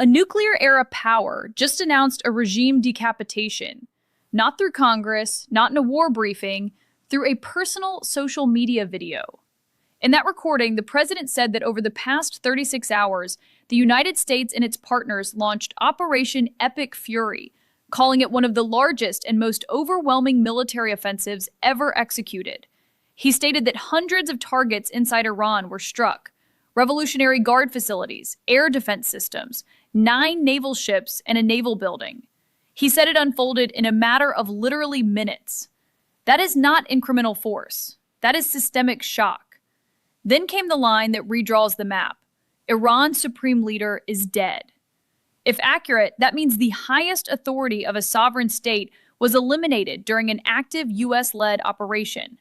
A nuclear-era power just announced a regime decapitation, not through Congress, not in a war briefing, through a personal social media video. In that recording, the president said that over the past 36 hours, the United States and its partners launched Operation Epic Fury, calling it one of the largest and most overwhelming military offensives ever executed. He stated that hundreds of targets inside Iran were struck: Revolutionary Guard facilities, air defense systems, 9 naval ships, and a naval building. He said it unfolded in a matter of literally minutes. That is not incremental force. That is systemic shock. Then came the line that redraws the map. Iran's supreme leader is dead. If accurate, that means the highest authority of a sovereign state was eliminated during an active US-led operation.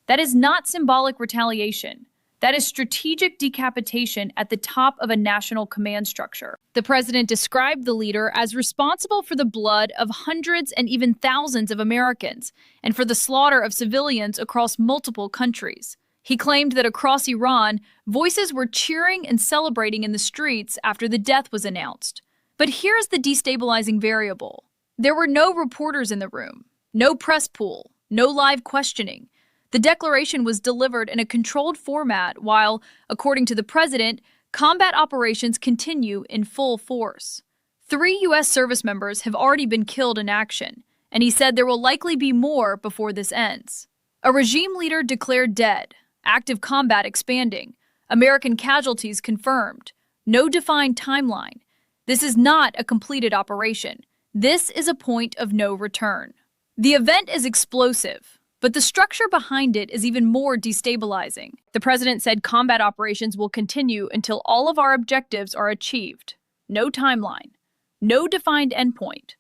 That is not symbolic retaliation. That is strategic decapitation at the top of a national command structure. The president described the leader as responsible for the blood of hundreds and even thousands of Americans and for the slaughter of civilians across multiple countries. He claimed that across Iran, voices were cheering and celebrating in the streets after the death was announced. But here's the destabilizing variable. There were no reporters in the room, no press pool, no live questioning. The declaration was delivered in a controlled format while, according to the president, combat operations continue in full force. 3 U.S. service members have already been killed in action, and he said there will likely be more before this ends. A regime leader declared dead, active combat expanding, American casualties confirmed, no defined timeline. This is not a completed operation. This is a point of no return. The event is explosive, but the structure behind it is even more destabilizing. The president said combat operations will continue until all of our objectives are achieved. No timeline, no defined endpoint.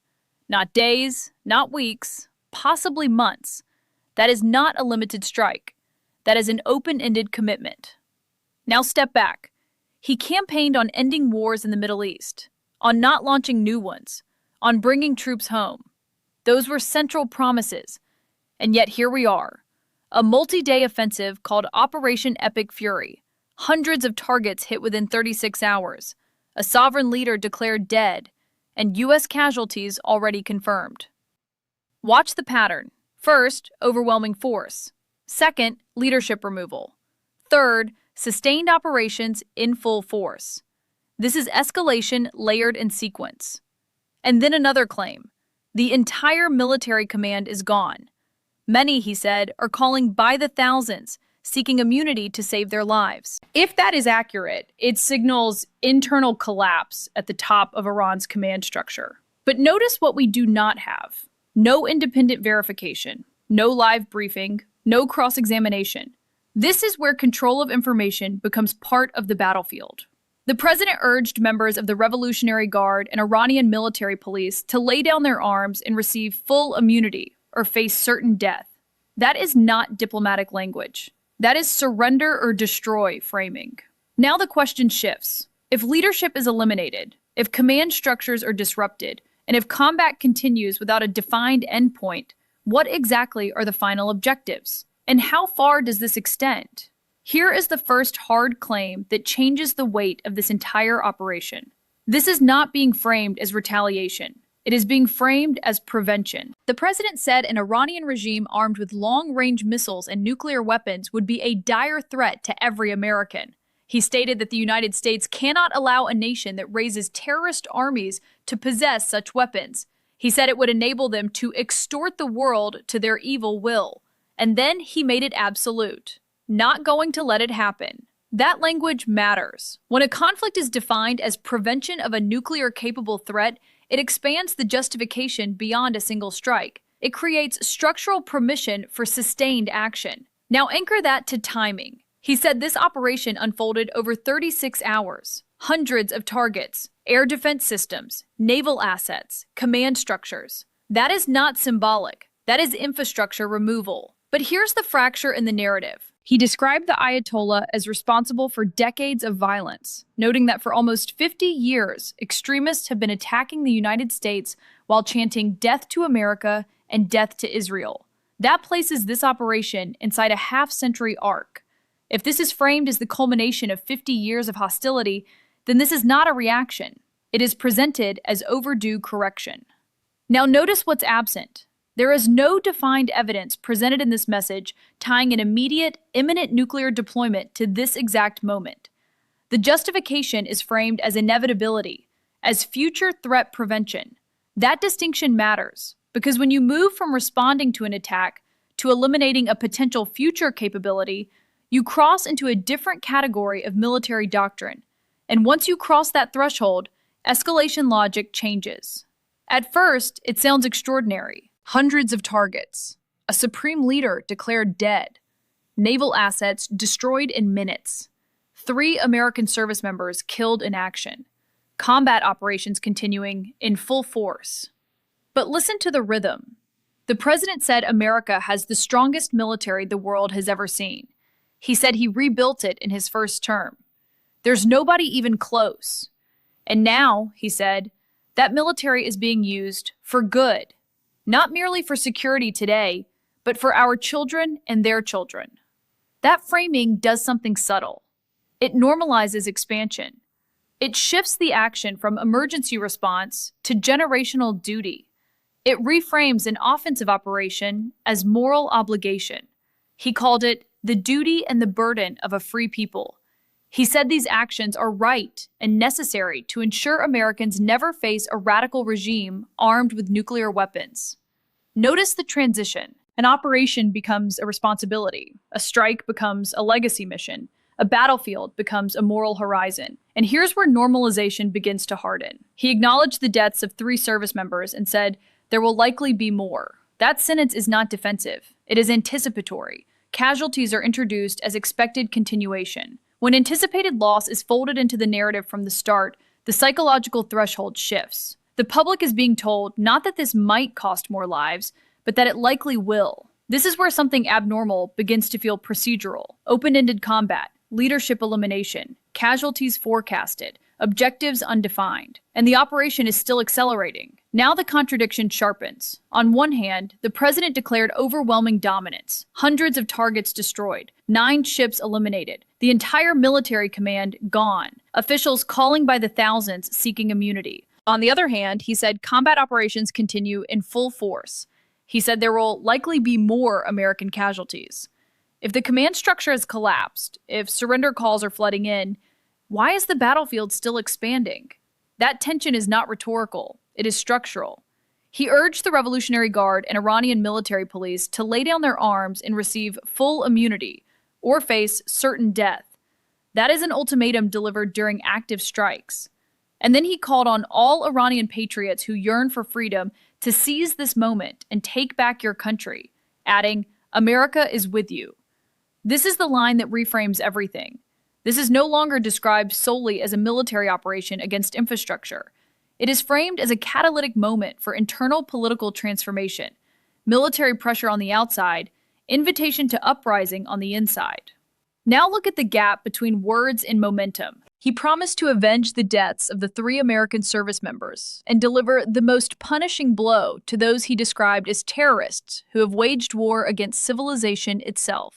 Not days, not weeks, possibly months. That is not a limited strike. That is an open-ended commitment. Now step back. He campaigned on ending wars in the Middle East, on not launching new ones, on bringing troops home. Those were central promises. And yet here we are, a multi-day offensive called Operation Epic Fury. Hundreds of targets hit within 36 hours, a sovereign leader declared dead, and U.S. casualties already confirmed. Watch the pattern. First, overwhelming force. Second, leadership removal. Third, sustained operations in full force. This is escalation layered in sequence. And then another claim. The entire military command is gone. Many, he said, are calling by the thousands, seeking immunity to save their lives. If that is accurate, it signals internal collapse at the top of Iran's command structure. But notice what we do not have. No independent verification, no live briefing, no cross-examination. This is where control of information becomes part of the battlefield. The president urged members of the Revolutionary Guard and Iranian military police to lay down their arms and receive full immunity or face certain death. That is not diplomatic language. That is surrender or destroy framing. Now the question shifts. If leadership is eliminated, if command structures are disrupted, and if combat continues without a defined endpoint, what exactly are the final objectives? And how far does this extend? Here is the first hard claim that changes the weight of this entire operation. This is not being framed as retaliation. It is being framed as prevention. The president said an Iranian regime armed with long-range missiles and nuclear weapons would be a dire threat to every American. He stated that the United States cannot allow a nation that raises terrorist armies to possess such weapons. He said it would enable them to extort the world to their evil will. And then he made it absolute. Not going to let it happen. That language matters. When a conflict is defined as prevention of a nuclear-capable threat, it expands the justification beyond a single strike. It creates structural permission for sustained action. Now anchor that to timing. He said this operation unfolded over 36 hours. Hundreds of targets, air defense systems, naval assets, command structures. That is not symbolic. That is infrastructure removal. But here's the fracture in the narrative. He described the Ayatollah as responsible for decades of violence, noting that for almost 50 years, extremists have been attacking the United States while chanting "Death to America" and "Death to Israel." That places this operation inside a half-century arc. If this is framed as the culmination of 50 years of hostility, then this is not a reaction. It is presented as overdue correction. Now notice what's absent. There is no defined evidence presented in this message tying an immediate, imminent nuclear deployment to this exact moment. The justification is framed as inevitability, as future threat prevention. That distinction matters, because when you move from responding to an attack to eliminating a potential future capability, you cross into a different category of military doctrine. And once you cross that threshold, escalation logic changes. At first, it sounds extraordinary. Hundreds of targets. A supreme leader declared dead. Naval assets destroyed in minutes. 3 American service members killed in action. Combat operations continuing in full force. But listen to the rhythm. The president said America has the strongest military the world has ever seen. He said he rebuilt it in his first term. There's nobody even close. And now, he said, that military is being used for good, not merely for security today, but for our children and their children. That framing does something subtle. It normalizes expansion. It shifts the action from emergency response to generational duty. It reframes an offensive operation as moral obligation. He called it the duty and the burden of a free people. He said these actions are right and necessary to ensure Americans never face a radical regime armed with nuclear weapons. Notice the transition. An operation becomes a responsibility. A strike becomes a legacy mission. A battlefield becomes a moral horizon. And here's where normalization begins to harden. He acknowledged the deaths of 3 service members and said, there will likely be more. That sentence is not defensive. It is anticipatory. Casualties are introduced as expected continuation. When anticipated loss is folded into the narrative from the start, the psychological threshold shifts. The public is being told not that this might cost more lives, but that it likely will. This is where something abnormal begins to feel procedural. Open-ended combat, leadership elimination, casualties forecasted, objectives undefined. And the operation is still accelerating. Now the contradiction sharpens. On one hand, the president declared overwhelming dominance, hundreds of targets destroyed, 9 ships eliminated, the entire military command gone, officials calling by the thousands seeking immunity. On the other hand, he said combat operations continue in full force. He said there will likely be more American casualties. If the command structure has collapsed, if surrender calls are flooding in, why is the battlefield still expanding? That tension is not rhetorical. It is structural. He urged the Revolutionary Guard and Iranian military police to lay down their arms and receive full immunity or face certain death. That is an ultimatum delivered during active strikes. And then he called on all Iranian patriots who yearn for freedom to seize this moment and take back your country, adding, America is with you. This is the line that reframes everything. This is no longer described solely as a military operation against infrastructure. It is framed as a catalytic moment for internal political transformation, military pressure on the outside, invitation to uprising on the inside. Now look at the gap between words and momentum. He promised to avenge the deaths of the 3 American service members and deliver the most punishing blow to those he described as terrorists who have waged war against civilization itself.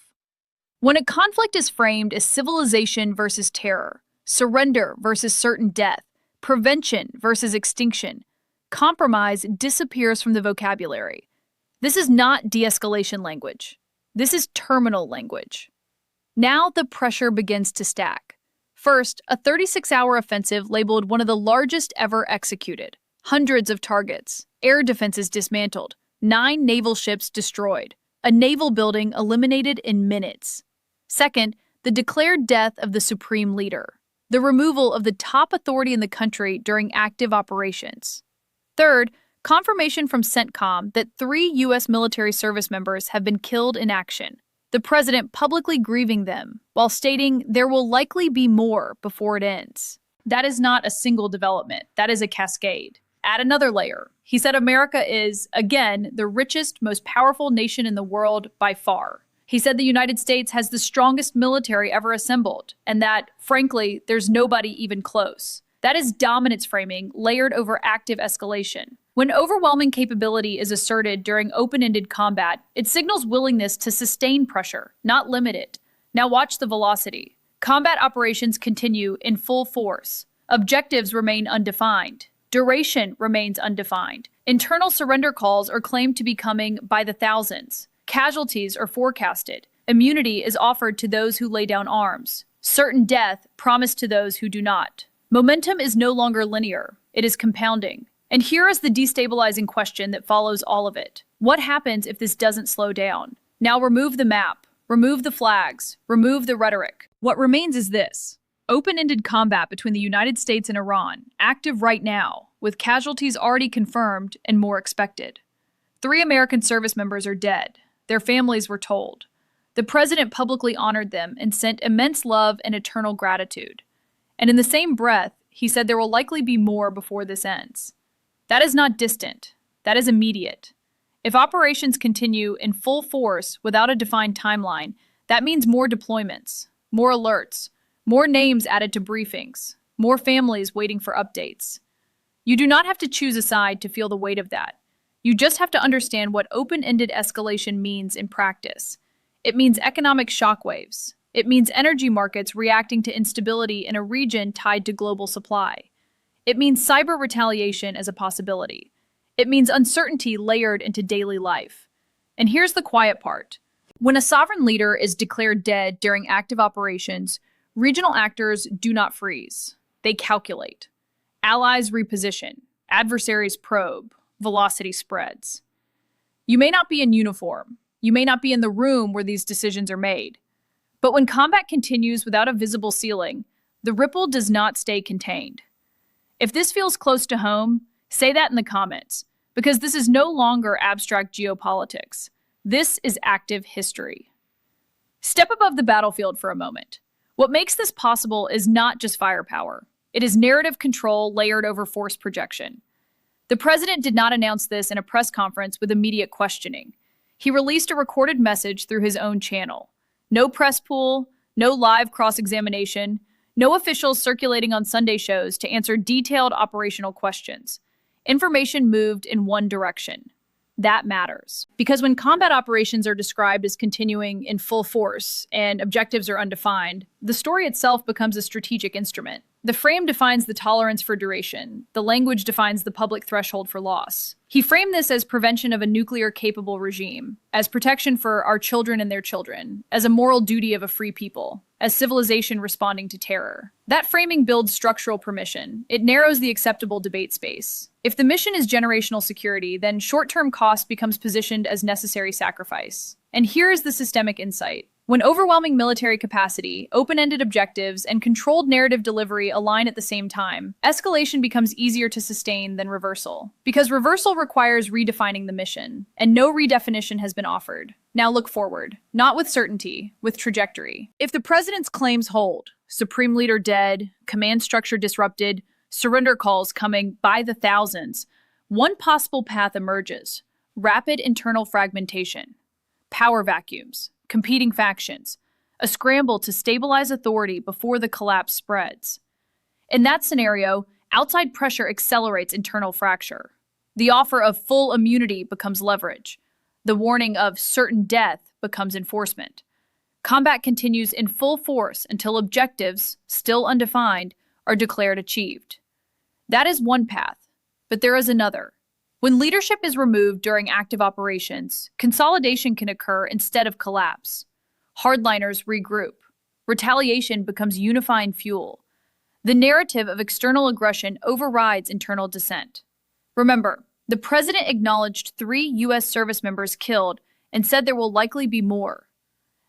When a conflict is framed as civilization versus terror, surrender versus certain death, prevention versus extinction, compromise disappears from the vocabulary. This is not de-escalation language. This is terminal language. Now the pressure begins to stack. First, a 36-hour offensive labeled one of the largest ever executed. Hundreds of targets, air defenses dismantled, 9 naval ships destroyed, a naval building eliminated in minutes. Second, the declared death of the supreme leader, the removal of the top authority in the country during active operations. Third, confirmation from CENTCOM that 3 U.S. military service members have been killed in action, the president publicly grieving them, while stating there will likely be more before it ends. That is not a single development. That is a cascade. Add another layer. He said America is, again, the richest, most powerful nation in the world by far. He said the United States has the strongest military ever assembled, and that, frankly, there's nobody even close. That is dominance framing layered over active escalation. When overwhelming capability is asserted during open-ended combat, it signals willingness to sustain pressure, not limit it. Now watch the velocity. Combat operations continue in full force. Objectives remain undefined. Duration remains undefined. Internal surrender calls are claimed to be coming by the thousands. Casualties are forecasted. Immunity is offered to those who lay down arms. Certain death promised to those who do not. Momentum is no longer linear. It is compounding. And here is the destabilizing question that follows all of it. What happens if this doesn't slow down? Now remove the map, remove the flags, remove the rhetoric. What remains is this: open-ended combat between the United States and Iran, active right now, with casualties already confirmed and more expected. 3 American service members are dead. Their families were told. The president publicly honored them and sent immense love and eternal gratitude. And in the same breath, he said there will likely be more before this ends. That is not distant. That is immediate. If operations continue in full force without a defined timeline, that means more deployments, more alerts, more names added to briefings, more families waiting for updates. You do not have to choose a side to feel the weight of that. You just have to understand what open-ended escalation means in practice. It means economic shockwaves. It means energy markets reacting to instability in a region tied to global supply. It means cyber retaliation as a possibility. It means uncertainty layered into daily life. And here's the quiet part. When a sovereign leader is declared dead during active operations, regional actors do not freeze. They calculate. Allies reposition. Adversaries probe. Velocity spreads. You may not be in uniform. You may not be in the room where these decisions are made. But when combat continues without a visible ceiling, the ripple does not stay contained. If this feels close to home, say that in the comments, because this is no longer abstract geopolitics. This is active history. Step above the battlefield for a moment. What makes this possible is not just firepower. It is narrative control layered over force projection. The president did not announce this in a press conference with immediate questioning. He released a recorded message through his own channel. No press pool, no live cross-examination, no officials circulating on Sunday shows to answer detailed operational questions. Information moved in one direction. That matters. Because when combat operations are described as continuing in full force and objectives are undefined, the story itself becomes a strategic instrument. The frame defines the tolerance for duration. The language defines the public threshold for loss. He framed this as prevention of a nuclear-capable regime, as protection for our children and their children, as a moral duty of a free people, as civilization responding to terror. That framing builds structural permission. It narrows the acceptable debate space. If the mission is generational security, then short-term cost becomes positioned as necessary sacrifice. And here is the systemic insight. When overwhelming military capacity, open-ended objectives, and controlled narrative delivery align at the same time, escalation becomes easier to sustain than reversal. Because reversal requires redefining the mission, and no redefinition has been offered. Now look forward, not with certainty, with trajectory. If the president's claims hold, Supreme Leader dead, command structure disrupted, surrender calls coming by the thousands, one possible path emerges: rapid internal fragmentation, power vacuums, competing factions, a scramble to stabilize authority before the collapse spreads. In that scenario, outside pressure accelerates internal fracture. The offer of full immunity becomes leverage. The warning of certain death becomes enforcement. Combat continues in full force until objectives, still undefined, are declared achieved. That is one path, but there is another. When leadership is removed during active operations, consolidation can occur instead of collapse. Hardliners regroup. Retaliation becomes unifying fuel. The narrative of external aggression overrides internal dissent. Remember, the president acknowledged 3 U.S. service members killed and said there will likely be more.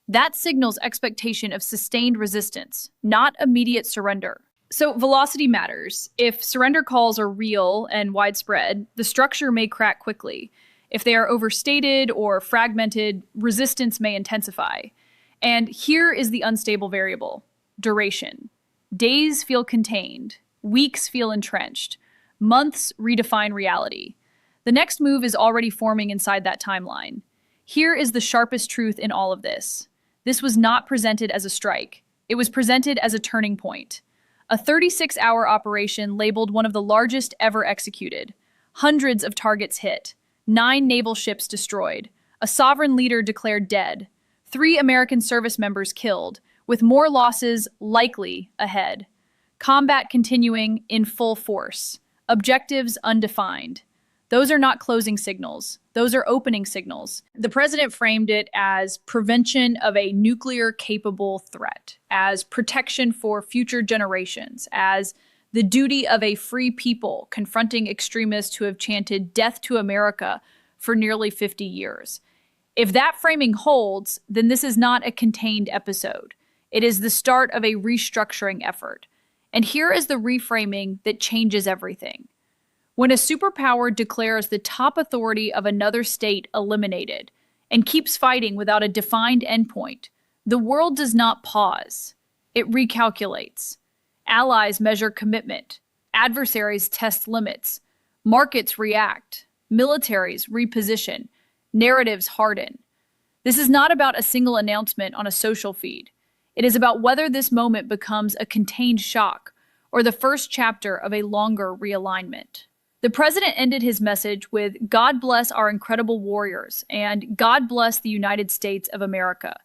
That signals expectation of sustained resistance, not immediate surrender. So velocity matters. If surrender calls are real and widespread, the structure may crack quickly. If they are overstated or fragmented, resistance may intensify. And here is the unstable variable: duration. Days feel contained. Weeks feel entrenched. Months redefine reality. The next move is already forming inside that timeline. Here is the sharpest truth in all of this. This was not presented as a strike. It was presented as a turning point. A 36-hour operation labeled one of the largest ever executed. Hundreds of targets hit. 9 naval ships destroyed. A sovereign leader declared dead. 3 American service members killed, with more losses likely ahead. Combat continuing in full force. Objectives undefined. Those are not closing signals. Those are opening signals. The president framed it as prevention of a nuclear-capable threat, as protection for future generations, as the duty of a free people confronting extremists who have chanted death to America for nearly 50 years. If that framing holds, then this is not a contained episode. It is the start of a restructuring effort. And here is the reframing that changes everything. When a superpower declares the top authority of another state eliminated and keeps fighting without a defined endpoint, the world does not pause. It recalculates. Allies measure commitment. Adversaries test limits. Markets react. Militaries reposition. Narratives harden. This is not about a single announcement on a social feed. It is about whether this moment becomes a contained shock or the first chapter of a longer realignment. The president ended his message with "God bless our incredible warriors" and "God bless the United States of America."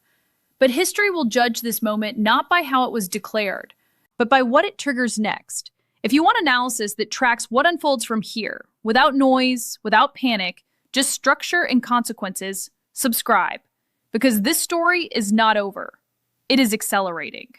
But history will judge this moment not by how it was declared, but by what it triggers next. If you want analysis that tracks what unfolds from here, without noise, without panic, just structure and consequences, subscribe. Because this story is not over. It is accelerating.